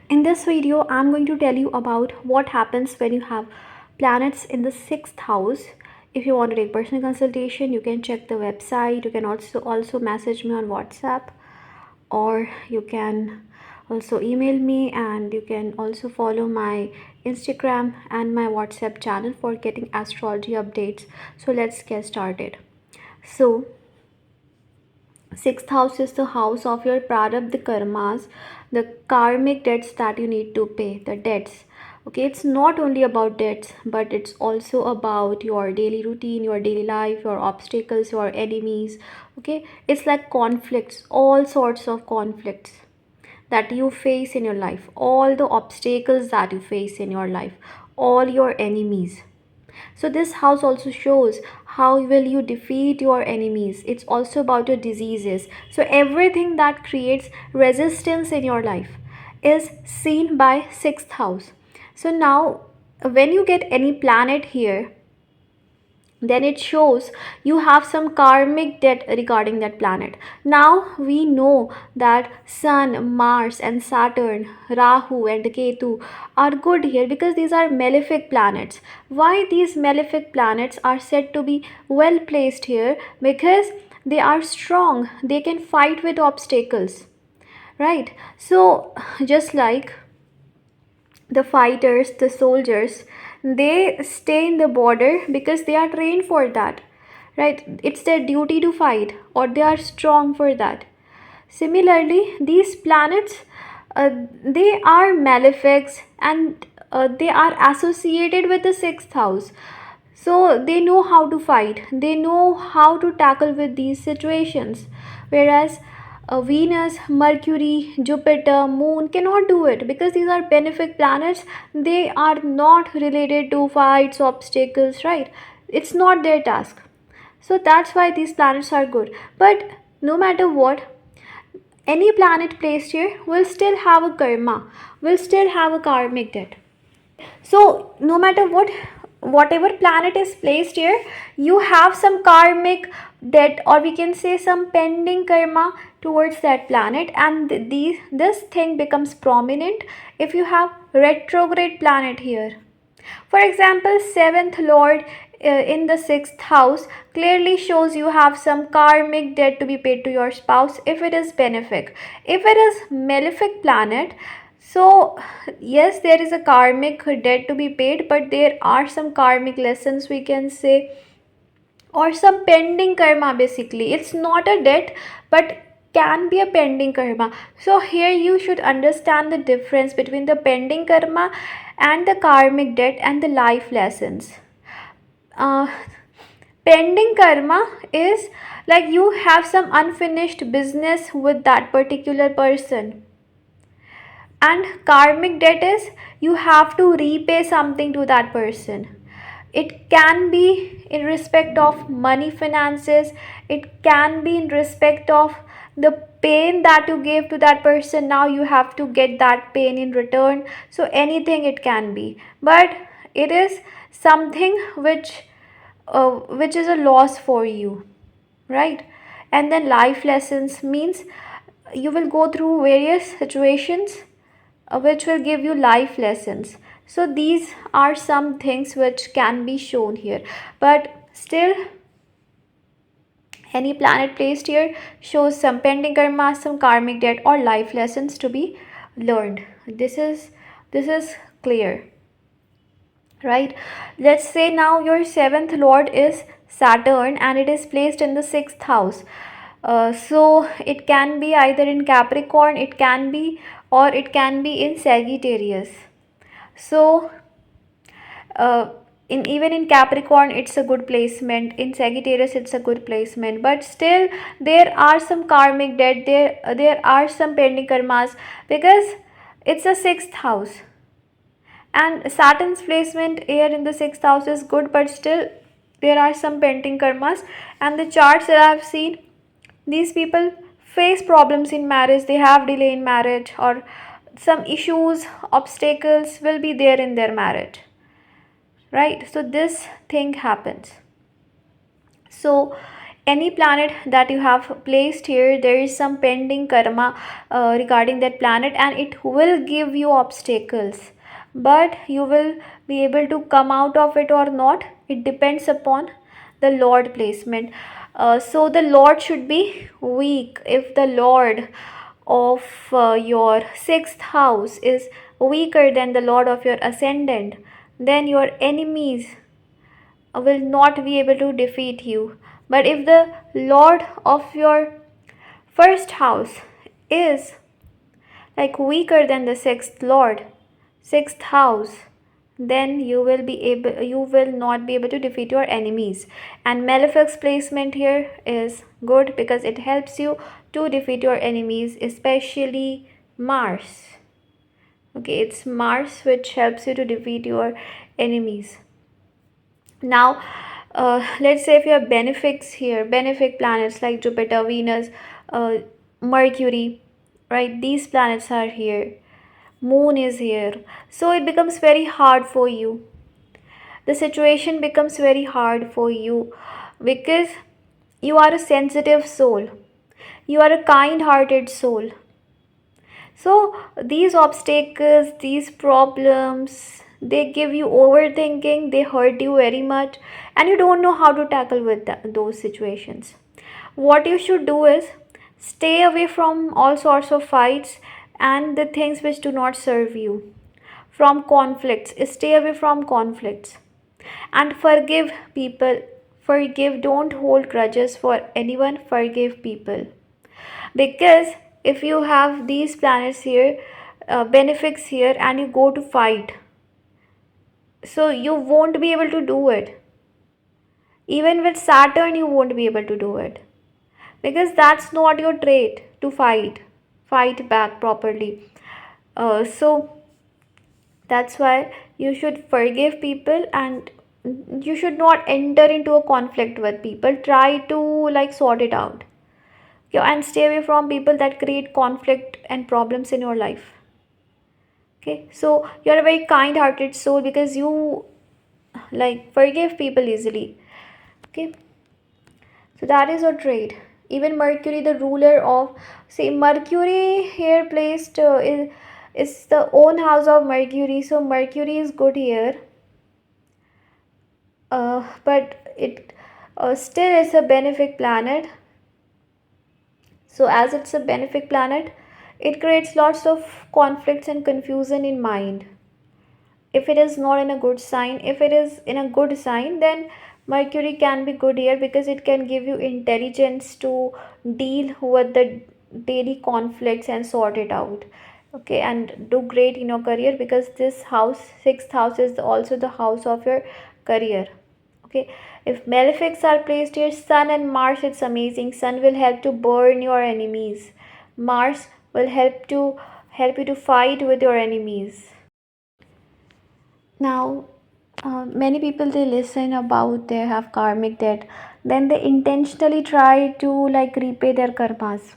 In this video, I'm going to tell you about what happens when you have planets in the sixth house. If you want to take personal consultation, you can check the website. You can also message me on WhatsApp, or you can also email me, and you can also follow my Instagram and my WhatsApp channel for getting astrology updates. So let's get started. So sixth house is the house of your prarabdha karmas, the karmic debts that you need to pay, the debts. Okay, it's not only about debts, but it's also about your daily routine, your daily life, your obstacles, your enemies. Okay, it's like conflicts, all sorts of conflicts that you face in your life, all the obstacles that you face in your life, all your enemies. So this house also shows how will you defeat your enemies. It's also about your diseases. So everything that creates resistance in your life is seen by sixth house. So now when you get any planet here, then it shows you have some karmic debt regarding that planet. Now we know that Sun, Mars, and Saturn, Rahu, and Ketu are good here because these are malefic planets. Why these malefic planets are said to be well placed here? Because they are strong, they can fight with obstacles, right? So just like the fighters, the soldiers, they stay in the border because they are trained for that, right? It's their duty to fight, or they are strong for that. Similarly, these planets, they are malefics, and they are associated with the sixth house. So they know how to fight, they know how to tackle with these situations. Whereas Venus, Mercury, Jupiter, Moon cannot do it because these are benefic planets. They are not related to fights, obstacles, right? It's not their task. So that's why these planets are good. But no matter what, any planet placed here will still have a karma, will still have a karmic debt. So no matter what, whatever planet is placed here, you have some karmic debt, or we can say some pending karma towards that planet, and this thing becomes prominent if you have retrograde planet here. For example, seventh lord in the sixth house clearly shows you have some karmic debt to be paid to your spouse if it is benefic. If it is malefic planet, so yes, there is a karmic debt to be paid, but there are some karmic lessons, we can say, or some pending karma. Basically, it's not a debt, but can be a pending karma. So here you should understand the difference between the pending karma and the karmic debt and the life lessons. uh, Pending karma is like you have some unfinished business with that particular person, and karmic debt is you have to repay something to that person. It can be in respect of money, finances. It can be in respect of the pain that you gave to that person. Now you have to get that pain in return. So anything it can be, but it is something which is a loss for you, right? And then life lessons means you will go through various situations which will give you life lessons. So these are some things which can be shown here, but still any planet placed here shows some pending karma, some karmic debt, or life lessons to be learned. This is clear, right? Let's say now your seventh lord is Saturn and it is placed in the sixth house. So it can be either in Capricorn, it can be, or it can be in Sagittarius. So in even in Capricorn it's a good placement, in Sagittarius it's a good placement, but still there are some karmic debt, there are some pending karmas because it's a sixth house, and Saturn's placement here in the sixth house is good, but still there are some pending karmas. And the charts that I've seen, these people face problems in marriage, they have delay in marriage, or some issues, obstacles will be there in their marriage, right? So this thing happens. So Any planet that you have placed here, there is some pending karma regarding that planet, and it will give you obstacles, but you will be able to come out of it or not. It depends upon the lord placement. So the lord should be weak. If the lord of your sixth house is weaker than the lord of your ascendant, then your enemies will not be able to defeat you. But if the lord of your first house is like weaker than the sixth lord, sixth house, then you will not be able to defeat your enemies. And malefic placement here is good because it helps you to defeat your enemies, especially Mars. Okay, it's Mars which helps you to defeat your enemies. Now, let's say if you have benefics here, benefic planets like Jupiter, Venus, uh, Mercury, right? These planets are here. Moon is here. So it becomes very hard for you. The situation becomes very hard for you because you are a sensitive soul. You are a kind hearted soul. So these obstacles, these problems, they give you overthinking, they hurt you very much, and you don't know how to tackle with those situations. What you should do is stay away from all sorts of fights and the things which do not serve you. From conflicts, stay away from conflicts and forgive people. Forgive, don't hold grudges for anyone, forgive people. Because if you have these planets here, benefics here, and you go to fight, so you won't be able to do it. Even with Saturn, you won't be able to do it because that's not your trait to fight back properly. So that's why you should forgive people, and you should not enter into a conflict with people. Try to like sort it out. Yeah, and stay away from people that create conflict and problems in your life. Okay, so you're a very kind hearted soul because you like forgive people easily. Okay, so that is your trait. Even Mercury, the ruler of, see, Mercury here placed is the own house of Mercury, so Mercury is good here, but it still is a benefic planet. So as it's a benefic planet, it creates lots of conflicts and confusion in mind. If it is not in a good sign, if it is in a good sign, then Mercury can be good here because it can give you intelligence to deal with the daily conflicts and sort it out. Okay, and do great in your career because this house, sixth house, is also the house of your career. Okay, if malefics are placed here, Sun and Mars, it's amazing. Sun will help to burn your enemies. Mars will help you to fight with your enemies. Now, many people, they listen about they have karmic debt, then they intentionally try to like repay their karmas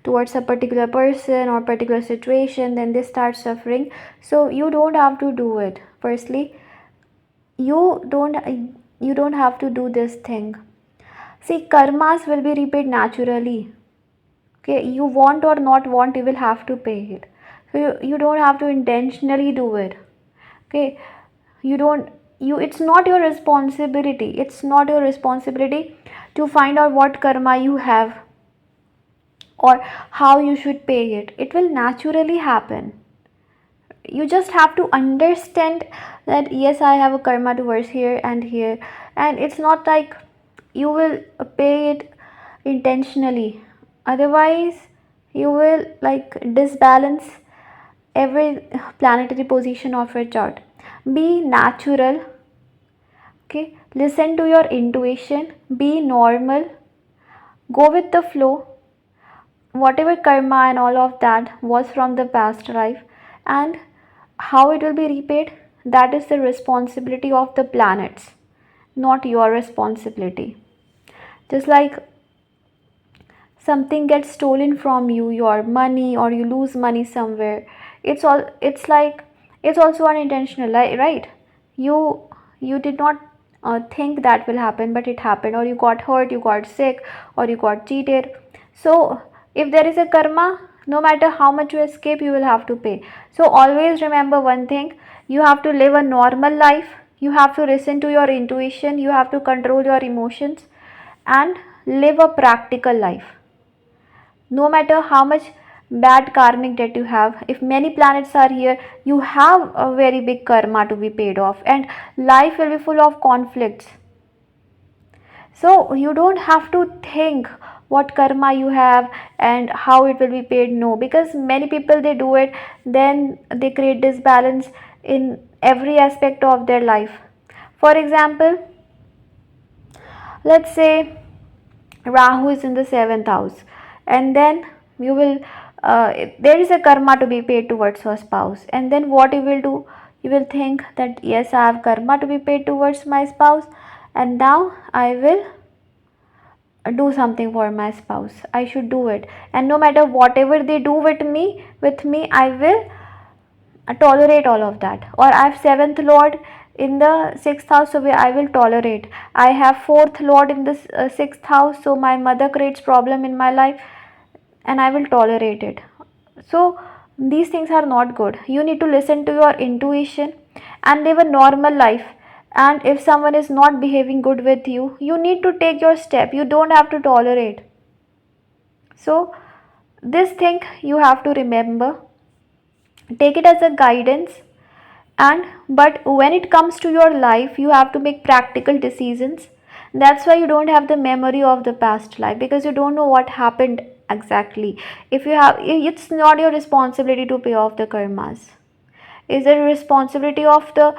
towards a particular person or particular situation, then they start suffering. So you don't have to do it. Firstly, you don't you don't have to do this thing. See, karmas will be repaid naturally. Okay, you want or not want, you will have to pay it. So you don't have to intentionally do it. Okay, you don't you it's not your responsibility, it's not your responsibility to find out what karma you have or how you should pay it. It will naturally happen. You just have to understand that yes, I have a karma towards here and here, and it's not like you will pay it intentionally. Otherwise you will like disbalance every planetary position of your chart. Be natural. Okay, listen to your intuition, be normal, go with the flow. Whatever karma and all of that was from the past life, and how it will be repaid, that is the responsibility of the planets, not your responsibility. Just like something gets stolen from you, your money, or you lose money somewhere, it's like it's also unintentional, right? You did not think that will happen, but it happened, or you got hurt, you got sick, or you got cheated. So if there is a karma, no matter how much you escape, you will have to pay. So always remember one thing: you have to live a normal life, you have to listen to your intuition, you have to control your emotions, and live a practical life. No matter how much bad karmic debt you have, if many planets are here, you have a very big karma to be paid off, and life will be full of conflicts. So you don't have to think what karma you have and how it will be paid. No, because many people they do it, then they create disbalance in every aspect of their life. For example, let's say Rahu is in the 7th house, and then you will there is a karma to be paid towards your spouse, and then what you will do, you will think that yes, I have karma to be paid towards my spouse, and now I will do something for my spouse. I should do it, and no matter whatever they do with me, I will tolerate all of that. Or I have 7th lord in the 6th house, so I will tolerate. I have 4th lord in the 6th house, so my mother creates problem in my life, and I will tolerate it. So these things are not good. You need to listen to your intuition and live a normal life. And if someone is not behaving good with you, you need to take your step. You don't have to tolerate. So this thing you have to remember, take it as a guidance. And but when it comes to your life, you have to make practical decisions. That's why you don't have the memory of the past life, because you don't know what happened exactly. If you have, it's not your responsibility to pay off the karmas. Is the responsibility of the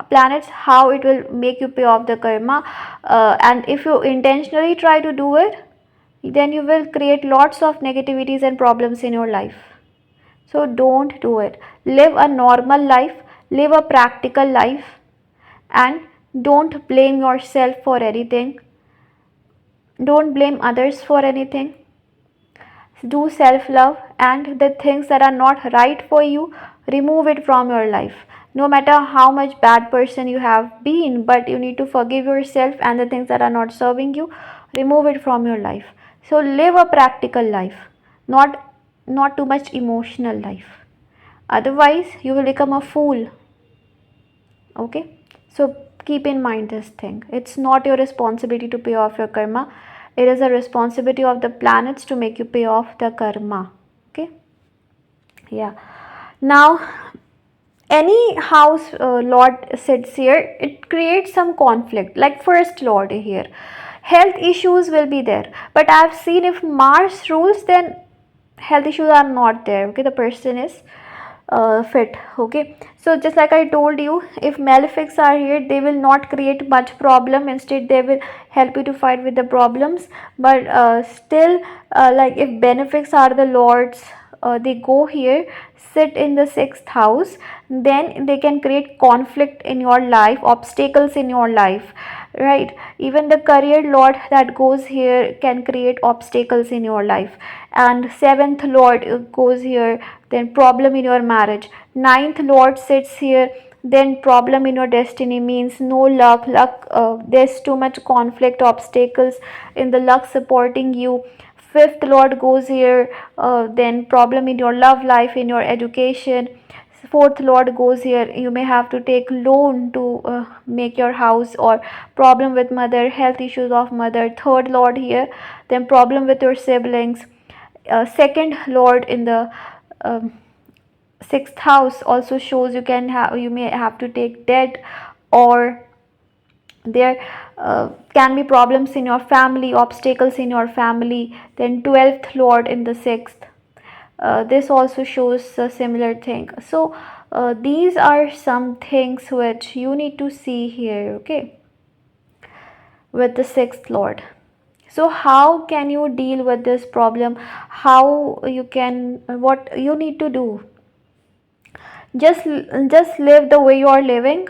planets how it will make you pay off the karma. And if you intentionally try to do it, then you will create lots of negativities and problems in your life. So don't do it. Live a normal life, live a practical life, and don't blame yourself for anything. Don't blame others for anything. Do self love, and the things that are not right for you, remove it from your life. No matter how much bad person you have been, but you need to forgive yourself, and the things that are not serving you, remove it from your life. So live a practical life, not too much emotional life. Otherwise you will become a fool. Okay, so keep in mind this thing. It's not your responsibility to pay off your karma. It is a responsibility of the planets to make you pay off the karma. Okay, yeah. Now any house lord sits here, it creates some conflict. Like first lord here, health issues will be there, but I've seen if Mars rules, then health issues are not there. Okay, the person is fit. Okay, so just like I told you, if malefics are here, they will not create much problem. Instead they will help you to fight with the problems. But still, like if benefics are the lords, they go here, sit in the 6th house, then they can create conflict in your life, obstacles in your life, right? Even the career lord that goes here can create obstacles in your life. And 7th lord goes here, then problem in your marriage. 9th lord sits here, then problem in your destiny, means no luck, there's too much conflict, obstacles in the luck supporting you. 5th lord goes here, then problem in your love life, in your education. 4th lord goes here, you may have to take loan to make your house, or problem with mother, health issues of mother. 3rd lord here, then problem with your siblings. 2nd lord in the um, 6th house also shows you may have to take debt, or there can be problems in your family, obstacles in your family. Then 12th lord in the 6th, this also shows a similar thing. So these are some things which you need to see here. Okay, with the 6th lord. So how can you deal with this problem? How you can, what you need to do, just live the way you are living.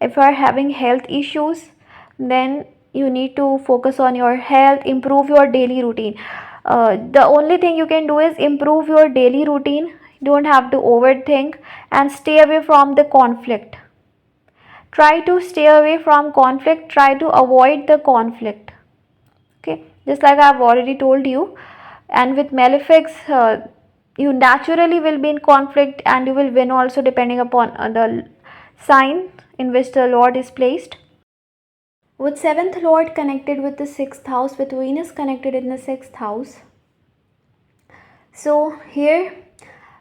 If you are having health issues, then you need to focus on your health, improve your daily routine. The only thing you can do is improve your daily routine. You don't have to overthink, and stay away from the conflict. Try to stay away from conflict, try to avoid the conflict. Okay, just like I've already told you. And with malefics, you naturally will be in conflict, and you will win also depending upon the sign in which the Lord is placed. With 7th Lord connected with the 6th house, with Venus connected in the 6th house. So here,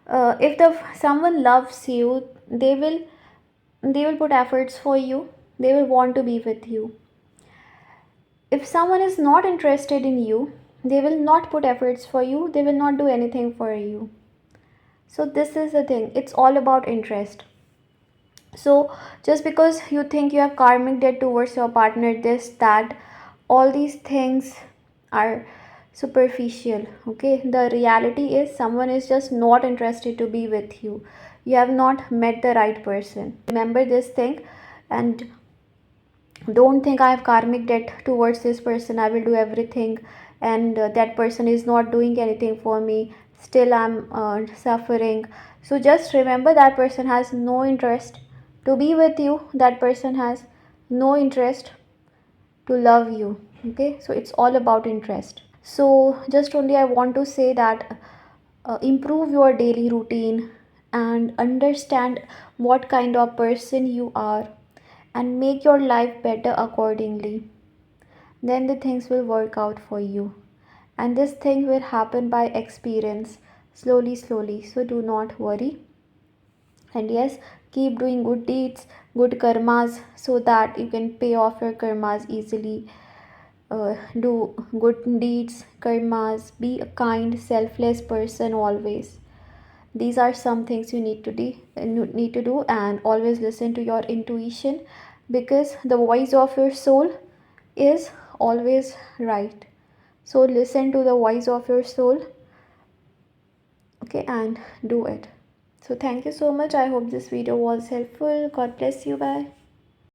if the someone loves you, they will put efforts for you, they will want to be with you. If someone is not interested in you, they will not put efforts for you, they will not do anything for you. So this is the thing, it's all about interest. So just because you think you have karmic debt towards your partner, this, that, all these things are superficial. Okay, the reality is someone is just not interested to be with you. You have not met the right person. Remember this thing, and don't think I have karmic debt towards this person, I will do everything, and that person is not doing anything for me, still I'm suffering. So just remember, that person has no interest to be with you, that person has no interest to love you. Okay, so it's all about interest. So just only I want to say that improve your daily routine and understand what kind of person you are, and make your life better accordingly. Then the things will work out for you. And this thing will happen by experience, slowly, slowly. So do not worry. And yes, keep doing good deeds, good karmas, so that you can pay off your karmas easily. Do good deeds, karmas, be a kind, selfless person always. These are some things you need to do, and always listen to your intuition, because the voice of your soul is always right. So listen to the voice of your soul, okay, and do it. So thank you so much. I hope this video was helpful. God bless you. Bye.